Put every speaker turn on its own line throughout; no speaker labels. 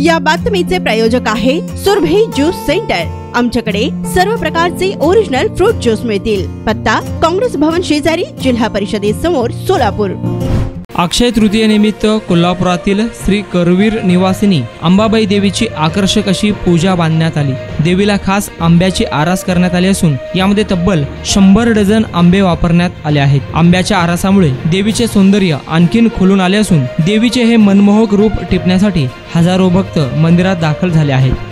या बातमीचे प्रायोजक आहे सुरभी ज्यूस सेंटर। आमच्याकडे सर्व प्रकारचे ओरिजिनल फ्रूट ज्यूस मिळतील। पत्ता काँग्रेस भवन शेजारी, जिल्हा परिषदेसमोर, सोलापूर।
अक्षय तृतीयेनिमित्त कोल्हापुरातील श्री करवीर निवासिनी अंबाबाई देवीची आकर्षक अशी पूजा बांधण्यात आली। देवीला खास आंब्याची आरास करण्यात आली असून यामध्ये तब्बल 100 डझन आंबे वापरण्यात आले आहेत। आंब्याच्या आरासामुळे देवीचे सौंदर्य आणखीन खुलून आले असून देवीचे हे मनमोहक रूप टिपण्यासाठी हजारो भक्त मंदिरात दाखल झाले आहेत।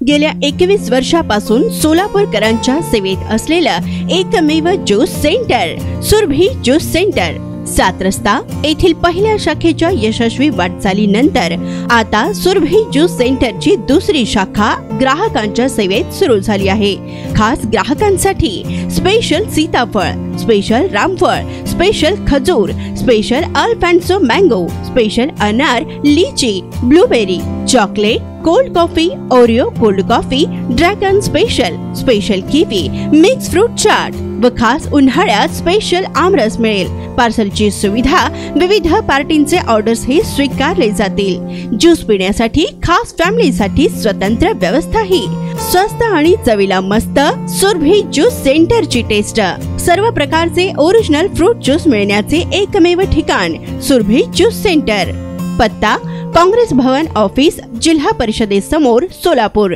गेल्या 21 वर्षापासून सोलापूरकरांच्या सेवेत असलेलं एकमेव juice centre Surabhi juice centre, 7 रस्ता येथील पहिल्या शाखेच्या यशस्वी वाटचालीनंतर आता सुरभी ज्यूस सेंटरची दुसरी शाखा ग्राहकांच्या सेवेत सुरू झाली आहे। खास ग्राहकांसाठी स्पेशल सीताफळ, स्पेशल रामफळ, स्पेशल खजूर, स्पेशल अल्फान्सो मँगो, स्पेशल अनार, लीची, blueberry, chocolate, cold coffee, Oreo cold coffee, dragon special, special kiwi, mix fruit chaat व खास उन्हाळ्यात स्पेशल आमरस मिळेल। पार्सलची सुविधा, विविध पार्टींचे ऑर्डर्स हे स्वीकारले जातील। ज्यूस पिण्यासाठी खास फॅमिलीसाठी स्वतंत्र व्यवस्थाही। स्वस्त आणि चवीला मस्त सुरभी ज्यूस सेंटरची टेस्ट। सर्व प्रकारचे ओरिजिनल फ्रूट ज्यूस मिळण्याचे एकमेव ठिकाण सुरभी ज्यूस सेंटर। पत्ता काँग्रेस भवन ऑफिस, जिल्हा परिषदेसमोर, सोलापूर।